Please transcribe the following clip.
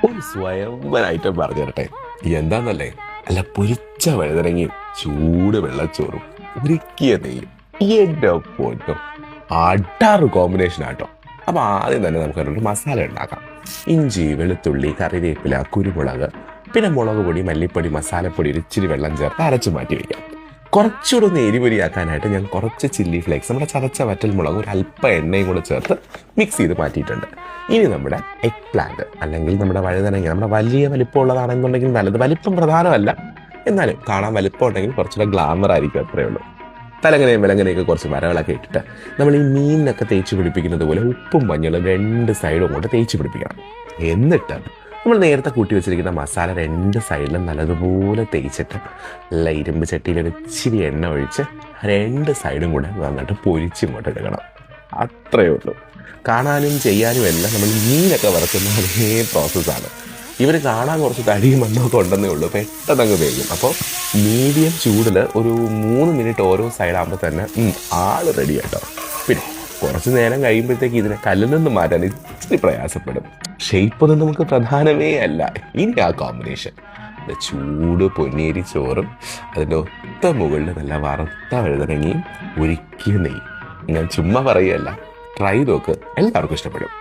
ഒരു സ്വയംവര ഐറ്റം പറഞ്ഞു തരട്ടെ. എന്താന്നല്ലേ, അല്ല പൊരിച്ച വഴുതനങ്ങയും ചൂട് വെള്ളച്ചോറും ഉരുക്കിയ നെയ്യും. എന്റെ പൊന്നോ, അടാറ് കോമ്പിനേഷൻ ആട്ടോ. അപ്പൊ ആദ്യം തന്നെ നമുക്ക് ഒരു മസാല ഉണ്ടാക്കാം. ഇഞ്ചി, വെളുത്തുള്ളി, കറിവേപ്പില, കുരുമുളക്, പിന്നെ മുളക് പൊടി, മല്ലിപ്പൊടി, മസാലപ്പൊടി, ഒരു ഇച്ചിരി വെള്ളം ചേർത്ത് അരച്ച് മാറ്റി വയ്ക്കാം. കുറച്ചുകൂടെ ഒന്ന് എരിപൊരിയാക്കാനായിട്ട് ഞാൻ കുറച്ച് ചില്ലി ഫ്ലേക്സ്, നമ്മുടെ ചതച്ച വറ്റൽ മുളക്, ഒരു അല്പം എണ്ണയും കൂടെ ചേർത്ത് മിക്സ് ചെയ്ത് മാറ്റിയിട്ടുണ്ട്. ഇനി നമ്മുടെ എഗ് പ്ലാന്റ് അല്ലെങ്കിൽ നമ്മുടെ വഴുതനങ്ങ, നമ്മുടെ വലിയ വലിപ്പമുള്ളതാണെന്നുണ്ടെങ്കിൽ നല്ലത്. വലിപ്പം പ്രധാനമല്ല, എന്നാലും കാണാൻ വലിപ്പം ഉണ്ടെങ്കിൽ കുറച്ചുകൂടെ ഗ്ലാമർ ആയിരിക്കും, അത്രയേ ഉള്ളൂ. തലങ്ങനെയും വിലങ്ങനെയൊക്കെ കുറച്ച് മരകളൊക്കെ ഇട്ടിട്ട് നമ്മൾ ഈ മീനിനൊക്കെ തേച്ച് പിടിപ്പിക്കുന്നത് പോലെ ഉപ്പും മഞ്ഞളും രണ്ട് സൈഡും കൊണ്ട് തേച്ച് പിടിപ്പിക്കണം. എന്നിട്ട് നമ്മൾ നേരത്തെ കൂട്ടി വെച്ചിരിക്കുന്ന മസാല രണ്ട് സൈഡിലും നല്ലതുപോലെ തേച്ചിട്ട് നല്ല ഇരുമ്പ് ചട്ടിയിൽ ഒരു ഇച്ചിരി എണ്ണ ഒഴിച്ച് രണ്ട് സൈഡും കൂടെ നന്നായിട്ട് പൊരിച്ച് ഇങ്ങോട്ട് എടുക്കണം. അത്രയേ ഉള്ളൂ. കാണാനും ചെയ്യാനും എല്ലാം നമ്മൾ മീനൊക്കെ വറുക്കുന്ന അതേ പ്രോസസ്സാണ്. ഇവർ കാണാൻ കുറച്ച് തടിയും മണ്ണൊക്കെ ഉണ്ടെന്നേ ഉള്ളൂ, പെട്ടെന്ന് അങ്ങ് വേകും. അപ്പോൾ മീഡിയം ചൂടിൽ ഒരു 3 മിനിറ്റ് ഓരോ സൈഡാകുമ്പോൾ തന്നെ ആള് റെഡി കേട്ടോ. പിന്നെ കുറച്ച് നേരം കഴിയുമ്പോഴത്തേക്ക് ഇതിനെ കല്ലിൽ നിന്ന് മാറ്റാൻ ഇച്ചിരി പ്രയാസപ്പെടും. ഷേപ്പൊന്നും നമുക്ക് പ്രധാനമേ അല്ല. ഇനി ആ കോമ്പിനേഷൻ, ചൂട് പൊന്നേരി ചോറും അതിൻ്റെ ഒത്ത മുകളിൽ നല്ല വറുത്ത വഴുതനങ്ങയും ഉരുക്കിയ നെയ്യും. ഞാൻ ചുമ്മാ പറയുകയല്ല, ട്രൈ നോക്ക്, എല്ലാവർക്കും ഇഷ്ടപ്പെടും.